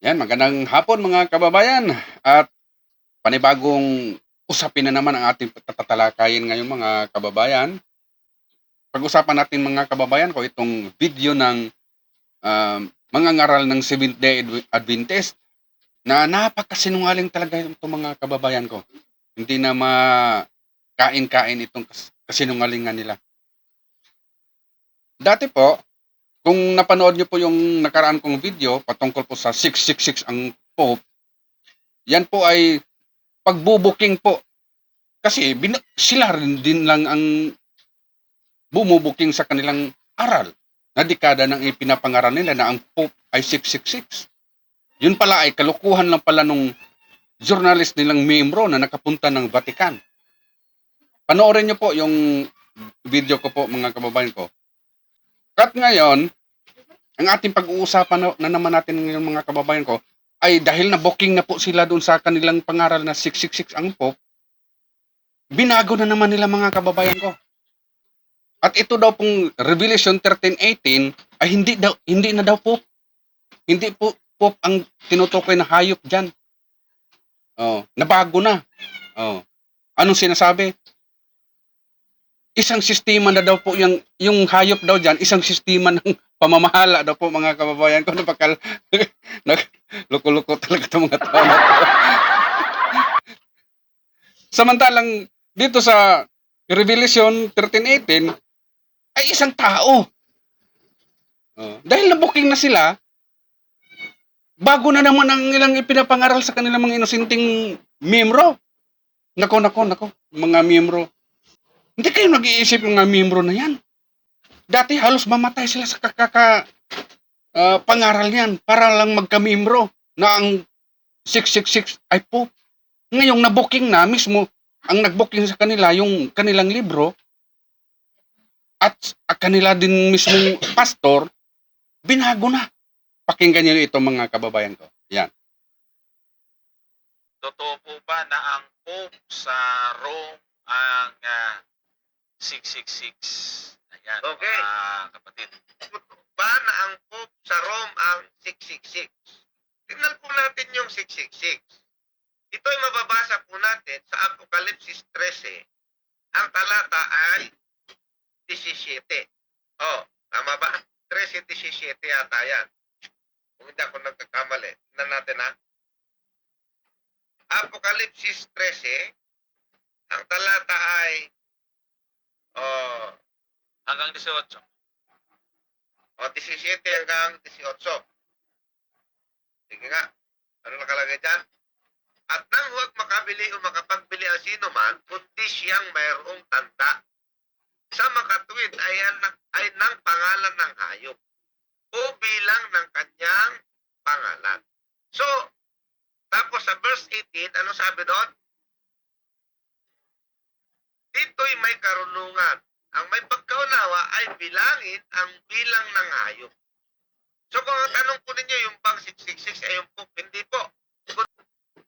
Yan, magandang hapon mga kababayan at panibagong usapin na naman ang ating tatalakayin ngayon mga kababayan. Pag-usapan natin mga kababayan ko itong video ng mga ngaral ng Seventh-day Adventist na napakasinungaling talaga itong mga kababayan ko. Hindi na makain-kain itong kasinungalingan nila. Dati po, kung napanood niyo po yung nakaraan kong video patungkol po sa 666 ang Pope, yan po ay pagbubuking po. Kasi sila rin din lang ang bumubuking sa kanilang aral na dekada nang ipinapangaral nila na ang Pope ay 666. Yun pala ay kalukuhan lang pala nung journalist nilang membro na nakapunta ng Vatican. Panoorin niyo po yung video ko po mga kababayan ko. At ngayon, ang ating pag-uusapan na naman natin ngayon mga kababayan ko ay dahil na booking na po sila doon sa kanilang pangaral na 666 ang Pope, binago na naman nila mga kababayan ko. At ito daw pong Revelation 13:18 ay hindi na daw Pope. Hindi po Pope ang tinutukoy na hayop diyan. Oh, nabago na. Oh. Anong sinasabi? Isang sistema na daw po yung hayop daw diyan, isang sistema ng pamamahala daw po mga kababayan ko. Napakal loko-loko talaga itong mga tao na to. Samantalang dito sa Revelation 13:18 ay isang tao. Dahil na-booking na sila, bago na naman ang ilang ipinapangaral sa kanilang mga inosenteng miyembro. Nako, mga miyembro. Hindi kayo nag-iisip ng mga miyembro na yan. Dati halos mamatay sila sa pangaral niyan para lang magkamiyembro na ang 666 ay Pope. Ngayong na-booking na mismo, ang nag-booking sa kanila yung kanilang libro at kanila din mismong pastor, binago na. Pakinggan niyo ito mga kababayan ko. Yan. Totoo po ba na ang Pope sa Rome ang 666? Ayan, Okay. kapatid. Totoo ba na ang Pope sa Rome ang 666? Tingnan po natin yung 666. Ito'y mababasa po natin sa Apokalipsis 13. Ang talata ay 17. Oh, tama ba? 13:17 yata yan. Kung hindi ako nagkakamali. Tingnan natin ha. Apokalipsis 13. Ang talata ay Hanggang 18. 17 hanggang 18. Sige nga. Ano nakalagay dyan? At nang huwag makabili o makapagbili ang sino man, kundi siyang mayroong tanda. Sa makatuwid ay ng pangalan ng hayop o bilang ng kanyang pangalan. So, tapos sa verse 18, ano sabi doon? Dito'y may karunungan. Ang may pagkaunawa ay bilangin ang bilang ng hayop. So kung ang tanong po ninyo, yung bang 666 ay yung Pope, hindi po.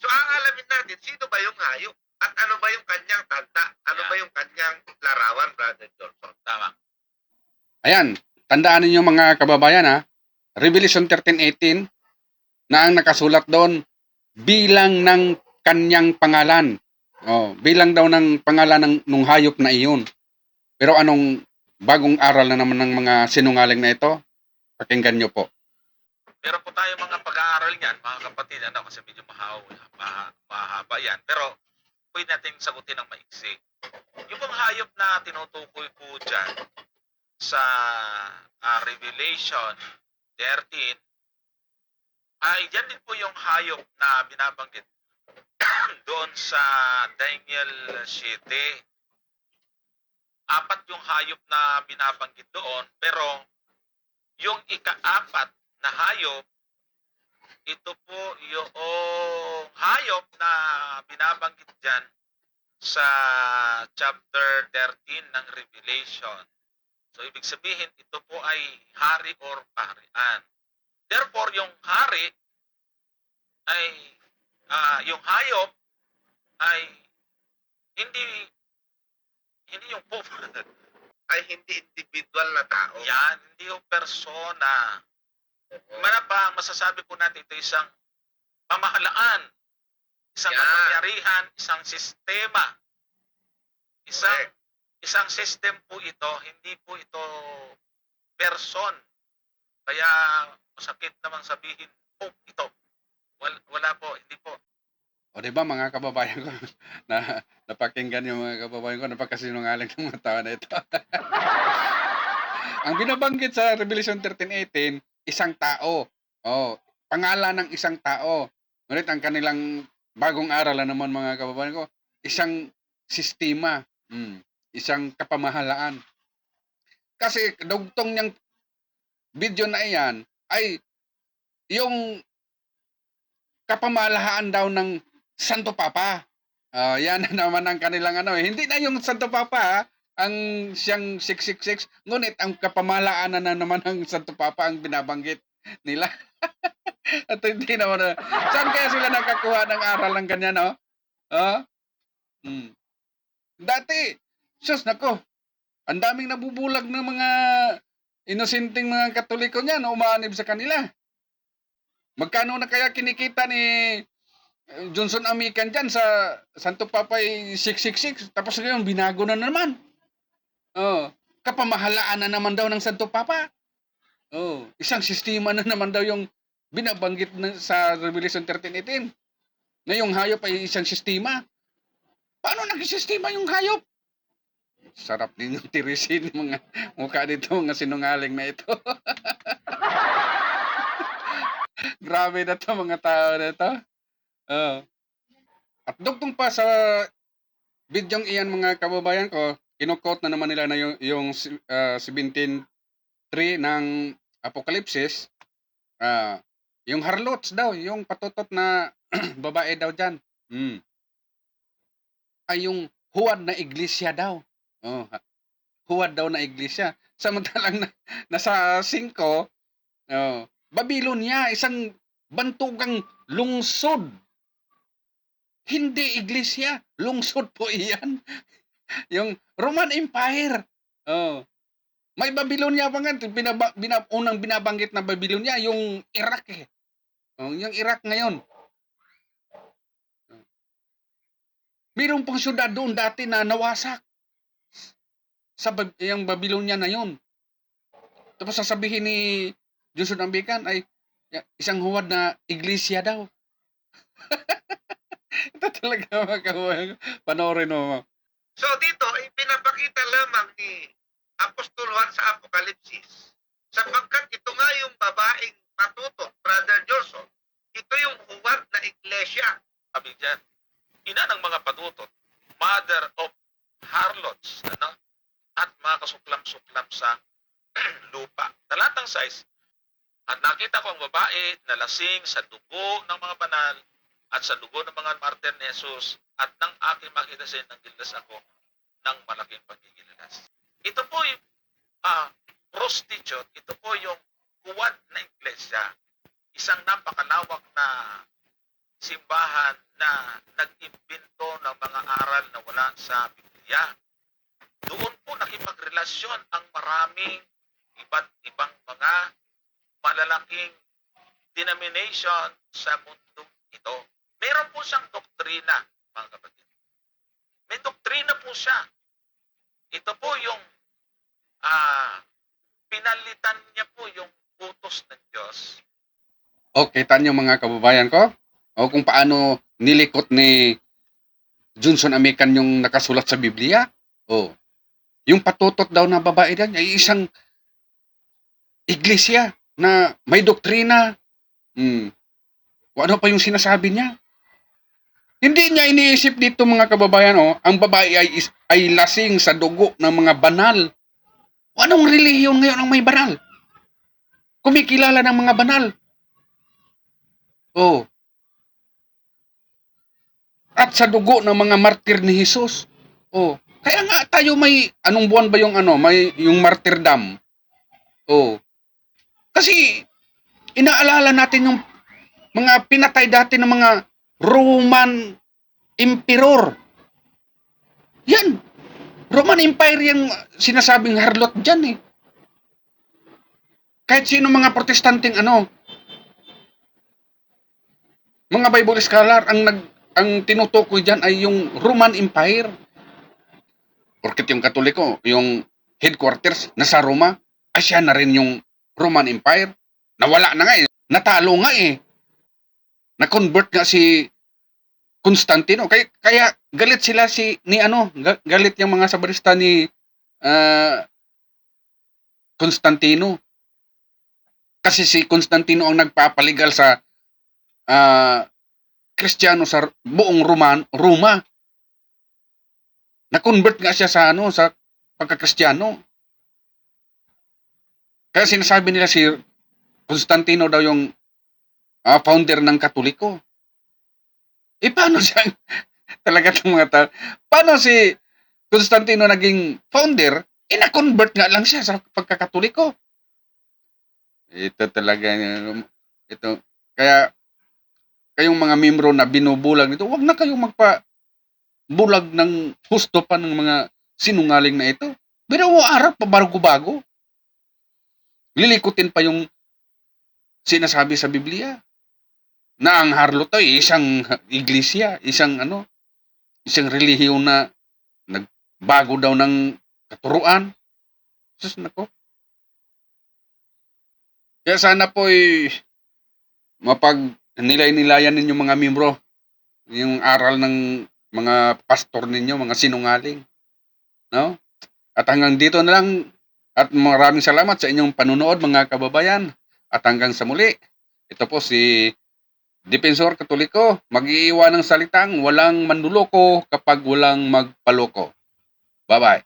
So aalamin natin, sino ba yung hayop? At ano ba yung kanyang tanda? Ano ba yung kanyang larawan, Brother Johnson? Tama. Ayan, tandaan ninyo mga kababayan ha. Revelation 13:18 na ang nakasulat doon, bilang ng kanyang pangalan. Bilang daw ng pangalan nung hayop na iyon. Pero anong bagong aral na naman ng mga sinungaling na ito? Pakinggan nyo po. Meron po tayo mga pag-aaral niyan, mga kapatid, kasi medyo mahaba yan. Pero pwede natin sagutin ng maiksi. Yung mga hayop na tinutukoy po dyan sa Revelation 13, ay dyan din po yung hayop na binabanggit doon sa Daniel 7. Apat yung hayop na binabanggit doon, pero yung ika-apat na hayop, ito po yung hayop na binabanggit dyan sa chapter 13 ng Revelation. So, ibig sabihin, ito po ay hari or paharian. Therefore, yung hari ay, yung hayop ay hindi yung Pope. Ay hindi individual na tao. Yan, hindi yung persona. Masasabi po natin ito isang pamahalaan, isang Yeah. kapangyarihan, isang sistema. Correct. Isang system po ito, hindi po ito person. Kaya masakit namang sabihin, ito. Wala po, hindi po. O di ba mga kababayan ko, na napakinggan yung mga kababayan ko, napakasinungaling ng mga tao na ito. Ang binabanggit sa Revelation 13:18, isang tao. Oh, pangalan ng isang tao. Ngunit ang kanilang bagong aralan naman mga kababayan ko, isang sistema, isang kapamahalaan. Kasi dugtong niyang video na iyan ay yung kapamahalaan daw ng Santo Papa. Yan na naman ang kanilang ano. Hindi na yung Santo Papa ang siyang 666, ngunit ang kapamahalaan na naman ng Santo Papa ang binabanggit nila. At hindi naman na. Saan kaya sila nakakuha ng aral ng ganyan, no? Dati, sus, nako, ang daming nabubulag ng mga inosenteng mga Katoliko niyan, umaanib sa kanila. Magkano na kaya kinikita ni Johnson Amican dyan sa Santo Papa 666, tapos ngayon binago na naman. Kapamahalaan na naman daw ng Santo Papa. Isang sistema na naman daw yung binabanggit sa Revelation 13:18. Na yung hayop ay isang sistema. Paano naging sistema yung hayop? Sarap din yung tirisin mga mukha dito, mga sinungaling na ito. Grabe na to mga tao na ito. At dugtong pa sa bidyong iyan mga kababayan ko, kinukot na naman nila na yung 17:3 ng Apokalipsis. Yung harlots daw, yung patutot na babae daw dyan. Ay yung huwad na iglesia daw. Huwad daw na iglesia. Samantalang nasa 5, Babylonia, isang bantugang lungsod. Hindi iglesia, lungsod po iyan. Yung Roman Empire. May Babylonia pa nga, unang binabanggit na Babylonia, yung Iraq eh. Yung Iraq ngayon. Mayroon pang syudad doon dati na nawasak sa yung Babylonia na yun. Tapos sasabihin ni Johnson Ambican ay isang huwad na iglesia daw. Ito talaga mga kababayan ko. Panoorin mo. So dito ay pinapakita lamang ni Apostol Juan sa Apokalipsis. Sapagkat ito nga yung babaeng patutok, Brother Johnson, ito yung huwad na iglesia. Sabi dyan, ina ng mga patutot, mother of harlots, at mga kasuklam-suklam sa lupa. Talatang 6, at nakita ko ang babae na lasing sa dugo ng mga banal at sa dugo ng mga martir ni Jesus, at nang aking makita siya, nanggilas ako ng malaking paggigilas. Ito po yung prostitute, ito po yung huwad na iglesia. Isang napakalawak na simbahan na nag-imbento ng mga aral na wala sa Biblia. Doon po nakipagrelasyon ang maraming iba't ibang mga malalaking denomination sa mundo ito. Meron po siyang doktrina, mga kapatid. May doktrina po siya. Ito po yung pinalitan niya po yung utos ng Diyos. Okay, tanyo mga kababayan ko. Kung paano nilikot ni Johnson Amican yung nakasulat sa Biblia. Yung patutot daw na babae yan ay isang iglesia na may doktrina. Ano pa yung sinasabi niya? Hindi niya iniisip dito mga kababayan, ang babae ay lasing sa dugo ng mga banal. Anong relihiyon ngayon ang may banal? Kumikilala ng mga banal. At sa dugo ng mga martir ni Jesus. Kaya nga tayo may, anong buwan ba yung may yung martyrdom? Kasi inaalala natin yung mga pinatay dati ng mga Roman Emperor. Yan. Roman Empire yung sinasabing harlot dyan eh. Kahit sino mga protestanteng mga Mga Bible scholar, ang tinutukoy diyan ay yung Roman Empire. Porket yung Katoliko, yung headquarters nasa Roma, ay siya na rin yung Roman Empire. Nawala na nga eh. Natalo nga eh. Na-convert nga si Constantino. Kaya galit sila galit yung mga sabarista ni Constantino. Kasi si Constantino ang nagpapaligal sa Kristiyano sa buong Roma. Na-convert nga siya sa pagka-Kristiyano. Kaya sinasabi nila si Constantino daw yung founder ng Katoliko. Paano siya talaga ng mga tao? Paano si Constantino naging founder? Na-convert nga lang siya sa pagkakatoliko. Ito talaga, ito. Kaya, kayong mga membro na binubulag nito, wag na kayong magpa-bulag ng husto pa ng mga sinungaling na ito. Pero araw pa bago-bago. Lilikutin pa yung sinasabi sa Biblia na ang harlot ay isang iglesia, isang relihiyon na nagbago daw ng katuruan. Sus nako. Kaya sana po nilay-nilayan ninyo mga membro yung aral ng mga pastor ninyo, mga sinungaling. No? At hanggang dito na lang at maraming salamat sa inyong panunood mga kababayan. At hanggang sa muli, ito po si Depensor Katoliko, mag-iiwan ng salitang walang manluloko kapag walang magpaloko. Bye-bye.